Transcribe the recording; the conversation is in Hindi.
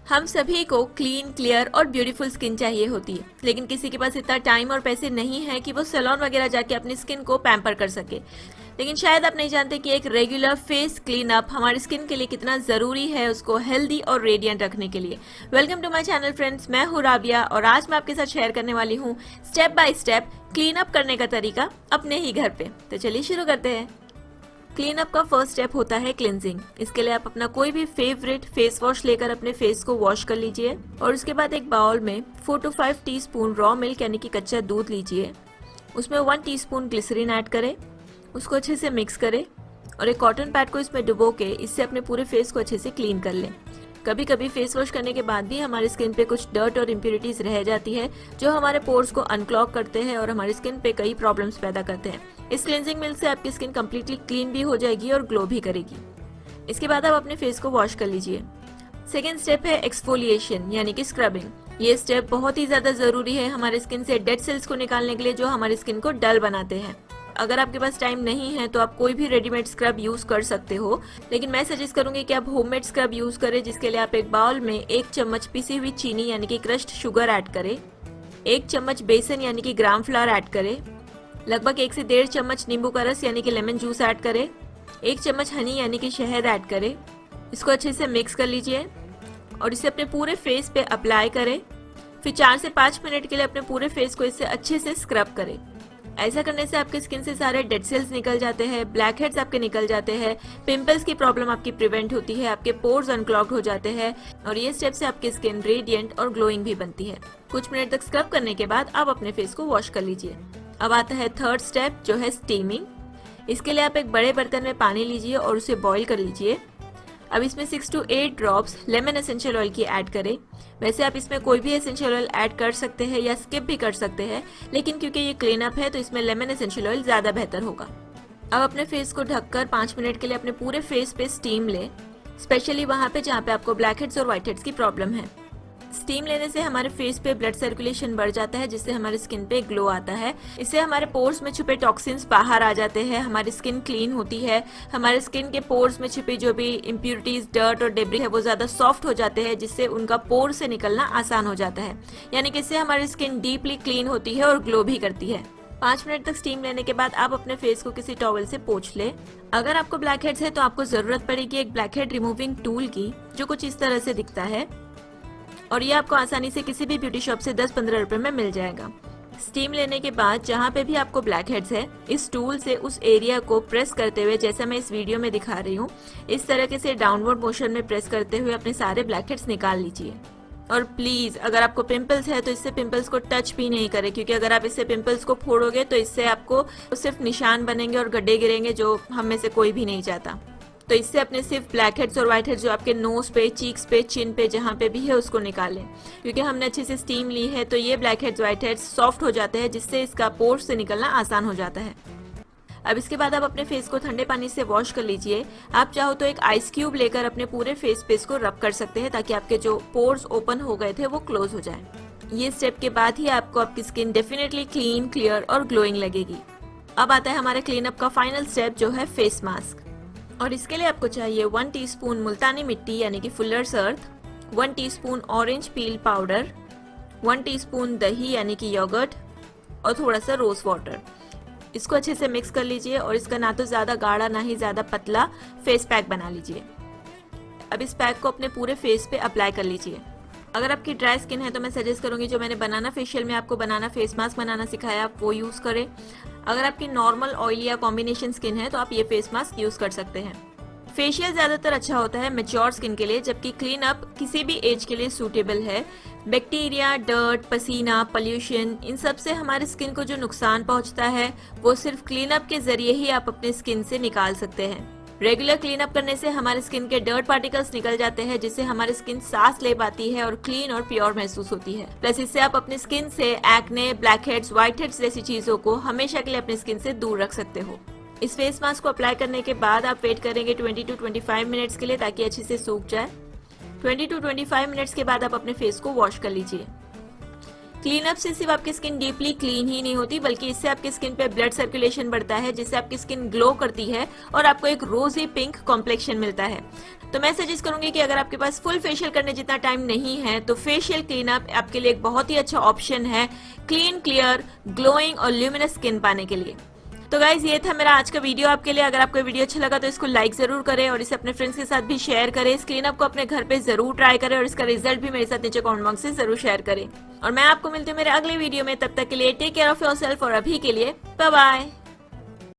हम सभी को क्लीन, क्लियर और ब्यूटीफुल स्किन चाहिए होती है, लेकिन किसी के पास इतना टाइम और पैसे नहीं है कि वो सैलून वगैरह जाके अपनी स्किन को पैम्पर कर सके। लेकिन शायद आप नहीं जानते कि एक रेगुलर फेस क्लीन अप हमारी स्किन के लिए कितना जरूरी है उसको हेल्दी और रेडिएंट रखने के लिए। Welcome to my channel friends, मैं हूँ राबिया और आज मैं आपके साथ शेयर करने वाली हूँ step by step clean up करने का तरीका अपने ही घर पे। तो चलिए शुरू करते हैं। क्लीन अप का फर्स्ट स्टेप होता है क्लिनजिंग। इसके लिए आप अपना कोई भी फेवरेट फेस वॉश लेकर अपने फेस को वॉश कर लीजिए और उसके बाद एक बाउल में 4 to 5 टीस्पून रॉ मिल्क यानी कि कच्चा दूध लीजिए। उसमें 1 टीस्पून ग्लिसरीन ऐड करें, उसको अच्छे से मिक्स करें और एक कॉटन पैड को इसमें डुबो के इससे अपने पूरे फेस को अच्छे से क्लीन कर लें। कभी कभी फेस वॉश करने के बाद भी हमारी स्किन पे कुछ डर्ट और इम्प्यूरिटीज रह जाती है जो हमारे पोर्स को अनक्लॉग करते हैं और हमारी स्किन पे कई प्रॉब्लम्स पैदा करते हैं। इस क्लिनजिंग मिल्क से आपकी स्किन कम्प्लीटली क्लीन भी हो जाएगी और ग्लो भी करेगी। इसके बाद आप अपने फेस को वॉश कर लीजिए। सेकेंड स्टेप है एक्सफोलिएशन यानी कि स्क्रबिंग। ये स्टेप बहुत ही ज्यादा जरूरी है हमारे स्किन से डेड सेल्स को निकालने के लिए जो हमारी स्किन को डल बनाते हैं। अगर आपके पास टाइम नहीं है तो आप कोई भी रेडीमेड स्क्रब यूज कर सकते हो, लेकिन मैं सजेस्ट करूंगी कि आप होममेड स्क्रब यूज करें, जिसके लिए आप एक बाउल में 1 चम्मच पिसी हुई चीनी यानी कि क्रश्ड शुगर ऐड करें, 1 चम्मच बेसन यानी कि ग्राम फ्लावर ऐड करें, लगभग 1 से 1.5 चम्मच नींबू का रस यानी कि लेमन जूस ऐड करें, 1 चम्मच हनी यानी कि शहद ऐड करें। इसको अच्छे से मिक्स कर लीजिए और इसे अपने पूरे फेस पे अप्लाई करें। फिर 4 से 5 मिनट के लिए अपने पूरे फेस को इससे अच्छे से स्क्रब करें। ऐसा करने से आपके स्किन से सारे डेड सेल्स निकल जाते हैं, ब्लैक हेड्स आपके निकल जाते हैं, पिंपल्स की प्रॉब्लम आपकी प्रिवेंट होती है, आपके पोर्स अनक्लॉग्ड हो जाते हैं और ये स्टेप से आपकी स्किन रेडिएंट और ग्लोइंग भी बनती है। कुछ मिनट तक स्क्रब करने के बाद आप अपने फेस को वॉश कर लीजिए। अब आता है थर्ड स्टेप जो है स्टीमिंग। इसके लिए आप एक बड़े बर्तन में पानी लीजिए और उसे बॉईल कर लीजिए। अब इसमें 6 to 8 drops lemon essential oil की ऐड करें। वैसे आप इसमें कोई भी एसेंशियल ऑयल ऐड कर सकते हैं या स्किप भी कर सकते हैं, लेकिन क्योंकि ये क्लीन अप है तो इसमें लेमन एसेंशियल ऑयल ज्यादा बेहतर होगा। अब अपने फेस को ढककर 5 मिनट के लिए अपने पूरे फेस पे स्टीम लें, स्पेशली वहां पे जहाँ पे आपको ब्लैक हेड्स और व्हाइट हेड्स की प्रॉब्लम है। स्टीम लेने से हमारे फेस पे ब्लड सर्कुलेशन बढ़ जाता है, जिससे हमारी स्किन पे ग्लो आता है। इससे हमारे पोर्स में छुपे टॉक्सिन्स बाहर आ जाते हैं, हमारी स्किन क्लीन होती है, हमारे स्किन के पोर्स में छिपी जो भी इम्प्यूरिटीज, डर्ट और डेब्री है वो ज्यादा सॉफ्ट हो जाते हैं, जिससे उनका पोर से निकलना आसान हो जाता है। यानी कि इससे हमारी स्किन डीपली क्लीन होती है और ग्लो भी करती है। 5 मिनट तक स्टीम लेने के बाद आप अपने फेस को किसी टॉवल से पोंछ ले। अगर आपको ब्लैक हेड्स है तो आपको जरूरत पड़ेगी एक ब्लैक हेड रिमूविंग टूल की, जो कुछ इस तरह से दिखता है और ये आपको आसानी से किसी भी ब्यूटी शॉप से 10-15 रुपए में मिल जाएगा। स्टीम लेने के बाद जहाँ पे भी आपको ब्लैक हेड्स है, इस टूल से उस एरिया को प्रेस करते हुए, जैसा मैं इस वीडियो में दिखा रही हूँ, इस तरीके से डाउनवर्ड मोशन में प्रेस करते हुए अपने सारे ब्लैक हेड्स निकाल लीजिए। और प्लीज अगर आपको पिंपल्स है तो इससे पिंपल्स को टच भी नहीं करें, क्योंकि अगर आप इससे पिंपल्स को फोड़ोगे तो इससे आपको सिर्फ निशान बनेंगे और गड्ढे गिरेंगे, जो हम में से कोई भी नहीं चाहता। तो इससे अपने सिर्फ ब्लैक हेड्स और व्हाइट हेड्स जो आपके नोज पे, चीक्स पे, चिन पे, जहाँ पे भी है उसको निकालें। क्योंकि हमने अच्छे से स्टीम ली है तो ये black heads, white heads soft हो जाते हैं, जिससे इसका पोर्स से निकलना आसान हो जाता है। अब इसके बाद आप अपने फेस को ठंडे पानी से वॉश कर लीजिए। आप चाहो तो एक आइस क्यूब लेकर अपने पूरे फेस पे इसको रब कर सकते हैं, ताकि आपके जो पोर्स ओपन हो गए थे वो क्लोज हो जाए। ये स्टेप के बाद ही आपको आपकी स्किन डेफिनेटली क्लीन, क्लियर और ग्लोइंग लगेगी। अब आता है हमारे क्लीन अप का फाइनल स्टेप जो है फेस मास्क। और इसके लिए आपको चाहिए 1 टीस्पून मुल्तानी मिट्टी यानी कि फुलर्स अर्थ, 1 teaspoon orange peel powder, 1 teaspoon दही यानी कि योगर्ट और थोड़ा सा रोज वाटर। इसको अच्छे से मिक्स कर लीजिए और इसका ना तो ज्यादा गाढ़ा ना ही ज्यादा पतला फेस पैक बना लीजिए। अब इस पैक को अपने पूरे फेस पे अप्लाई कर लीजिए। अगर आपकी ड्राई स्किन है तो मैं सजेस्ट करूंगी जो मैंने बनाना फेशियल में आपको बनाना फेस मास्क बनाना सिखाया, आप वो यूज करें। अगर आपकी नॉर्मल ऑयली या कॉम्बिनेशन स्किन है तो आप ये फेस मास्क यूज कर सकते हैं। फेशियल ज्यादातर अच्छा होता है मैच्योर स्किन के लिए, जबकि क्लीन अप किसी भी एज के लिए सूटेबल है। बैक्टीरिया, डर्ट, पसीना, पोल्यूशन, इन सब से हमारे स्किन को जो नुकसान पहुंचता है वो सिर्फ क्लीन अप के जरिए ही आप अपने स्किन से निकाल सकते हैं। रेगुलर क्लीन अप करने से हमारे स्किन के डर्ट पार्टिकल्स निकल जाते हैं, जिससे हमारी स्किन सांस ले पाती है और क्लीन और प्योर महसूस होती है। प्लस इससे आप अपनी स्किन से acne, black heads, white heads जैसी चीजों को हमेशा के लिए अपनी स्किन से दूर रख सकते हो। इस फेस मास्क को अप्लाई करने के बाद आप वेट करेंगे 20 to 25 मिनट्स के लिए, ताकि अच्छे से सूख जाए। 20 to 25 मिनट्स के बाद आप अपने फेस को वॉश कर लीजिए। क्लीन अप से सिर्फ आपकी स्किन डीपली क्लीन ही नहीं होती, बल्कि इससे आपकी स्किन पे ब्लड सर्कुलेशन बढ़ता है, जिससे आपकी स्किन ग्लो करती है और आपको एक रोजी पिंक कॉम्प्लेक्शन मिलता है। तो मैं सजेस्ट करूंगी कि अगर आपके पास फुल फेशियल करने जितना टाइम नहीं है तो फेशियल क्लीन अप आपके लिए एक बहुत ही अच्छा ऑप्शन है क्लीन, क्लियर, ग्लोइंग और ल्यूमिनस स्किन पाने के लिए। तो गाइज ये था मेरा आज का वीडियो आपके लिए। अगर आपको वीडियो अच्छा लगा तो इसको लाइक जरूर करें और इसे अपने फ्रेंड्स के साथ भी शेयर करें। इस क्लीन अप को अपने घर पे जरूर ट्राई करें और इसका रिजल्ट भी मेरे साथ नीचे कमेंट बॉक्स से जरूर शेयर करें। और मैं आपको मिलती हूँ मेरे अगले वीडियो में, तब तक के लिए टेक केयर ऑफ योरसेल्फ और अभी के लिए बाय बाय।